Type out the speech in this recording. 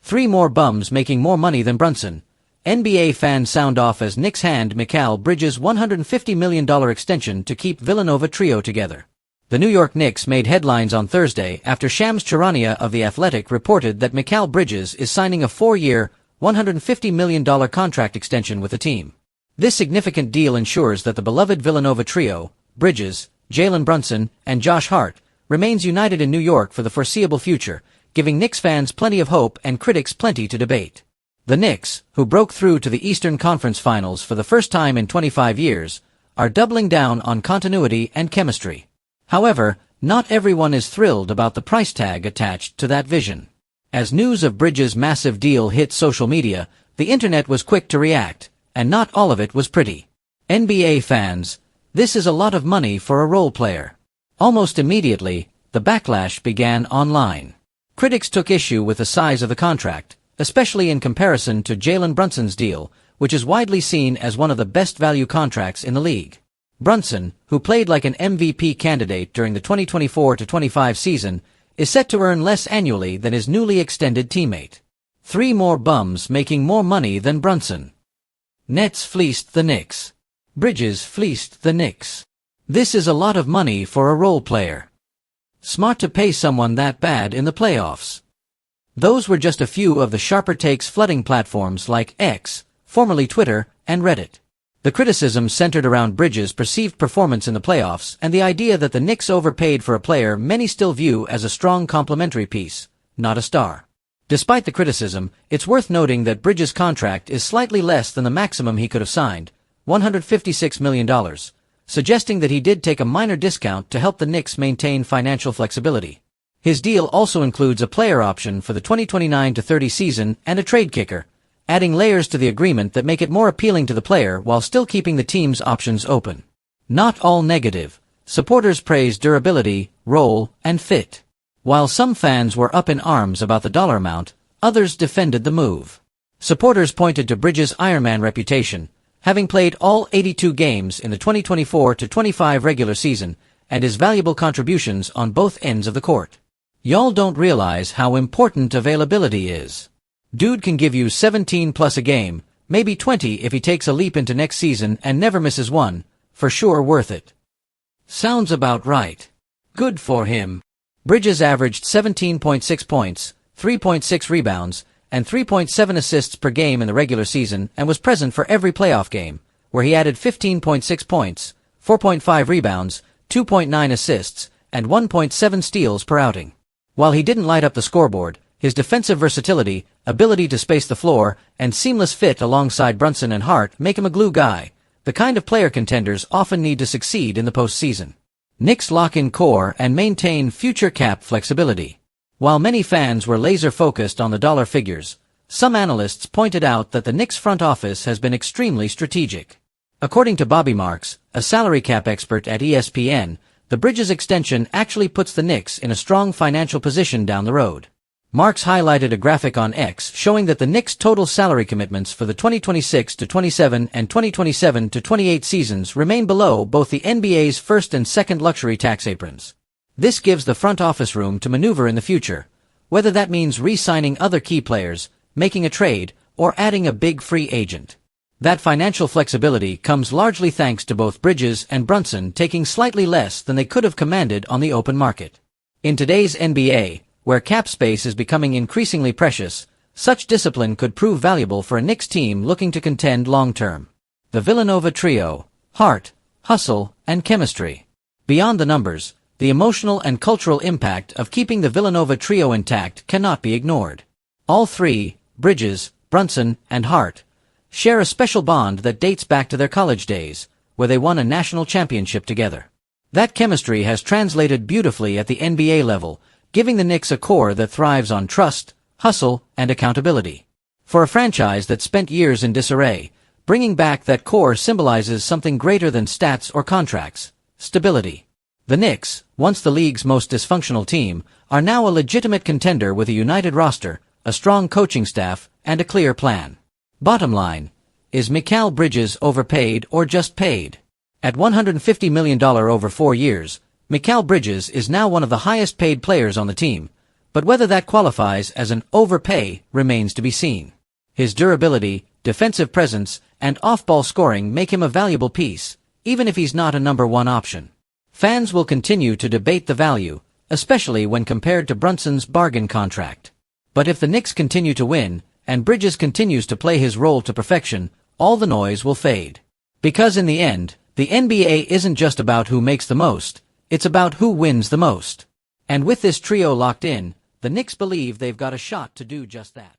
Three more bums making more money than Brunson. NBA fans sound off as Knicks hand Mikal Bridges' $150 million extension to keep Villanova trio together. The New York Knicks made headlines on Thursday after Shams Charania of The Athletic reported that Mikal Bridges is signing a 4-year, $150 million contract extension with the team. This significant deal ensures that the beloved Villanova trio, Bridges, Jalen Brunson, and Josh Hart, remains united in New York for the foreseeable future, giving Knicks fans plenty of hope and critics plenty to debate. The Knicks, who broke through to the Eastern Conference Finals for the first time in 25 years, are doubling down on continuity and chemistry. However, not everyone is thrilled about the price tag attached to that vision. As news of Bridges' massive deal hit social media, the internet was quick to react, and not all of it was pretty. NBA fans, this is a lot of money for a role player. Almost immediately, the backlash began online. Critics took issue with the size of the contract, especially in comparison to Jalen Brunson's deal, which is widely seen as one of the best value contracts in the league. Brunson, who played like an MVP candidate during the 2024-25 season, is set to earn less annually than his newly extended teammate. Three more bums making more money than Brunson. Nets fleeced the Knicks. Bridges fleeced the Knicks. This is a lot of money for a role player. Smart to pay someone that bad in the playoffs. Those were just a few of the sharper takes flooding platforms like X, formerly Twitter, and Reddit. The criticism centered around Bridges' perceived performance in the playoffs and the idea that the Knicks overpaid for a player many still view as a strong complementary piece, not a star. Despite the criticism, it's worth noting that Bridges' contract is slightly less than the maximum he could have signed, $156 million, suggesting that he did take a minor discount to help the Knicks maintain financial flexibility. His deal also includes a player option for the 2029-30 season and a trade kicker, adding layers to the agreement that make it more appealing to the player while still keeping the team's options open. Not all negative. Supporters praised durability, role, and fit. While some fans were up in arms about the dollar amount, others defended the move. Supporters pointed to Bridges' Ironman reputation, having played all 82 games in the 2024-25 regular season, and his valuable contributions on both ends of the court. Y'all don't realize how important availability is. Dude can give you 17 plus a game, maybe 20 if he takes a leap into next season and never misses one, for sure worth it. Sounds about right. Good for him. Bridges averaged 17.6 points, 3.6 rebounds, and 3.7 assists per game in the regular season and was present for every playoff game, where he added 15.6 points, 4.5 rebounds, 2.9 assists, and 1.7 steals per outing. While he didn't light up the scoreboard, his defensive versatility, ability to space the floor, and seamless fit alongside Brunson and Hart make him a glue guy, the kind of player contenders often need to succeed in the postseason. Knicks lock in core and maintain future cap flexibility. While many fans were laser-focused on the dollar figures, some analysts pointed out that the Knicks front office has been extremely strategic. According to Bobby Marks, a salary cap expert at ESPN, the Bridges extension actually puts the Knicks in a strong financial position down the road. Marks highlighted a graphic on X showing that the Knicks' total salary commitments for the 2026-27 and 2027-28 seasons remain below both the NBA's first and second luxury tax aprons. This gives the front office room to maneuver in the future, whether that means re-signing other key players, making a trade, or adding a big free agent. That financial flexibility comes largely thanks to both Bridges and Brunson taking slightly less than they could have commanded on the open market. In today's NBA, where cap space is becoming increasingly precious, such discipline could prove valuable for a Knicks team looking to contend long-term. The Villanova trio: heart, hustle, and chemistry. Beyond the numbers, the emotional and cultural impact of keeping the Villanova trio intact cannot be ignored. All three, Bridges, Brunson, and Hart, share a special bond that dates back to their college days, where they won a national championship together. That chemistry has translated beautifully at the NBA level, giving the Knicks a core that thrives on trust, hustle, and accountability. For a franchise that spent years in disarray, bringing back that core symbolizes something greater than stats or contracts: stability. The Knicks, once the league's most dysfunctional team, are now a legitimate contender with a united roster, a strong coaching staff, and a clear plan. Bottom line, is Mikal Bridges overpaid or just paid? At $150 million over 4 years, Mikal Bridges is now one of the highest paid players on the team, But whether that qualifies as an overpay remains to be seen. His durability, defensive presence, and off-ball scoring make him a valuable piece, even if he's not a number one option. Fans will continue to debate the value, especially when compared to Brunson's bargain contract. But if the Knicks continue to win, and Bridges continues to play his role to perfection, all the noise will fade. Because in the end, the NBA isn't just about who makes the most, it's about who wins the most. And with this trio locked in, the Knicks believe they've got a shot to do just that.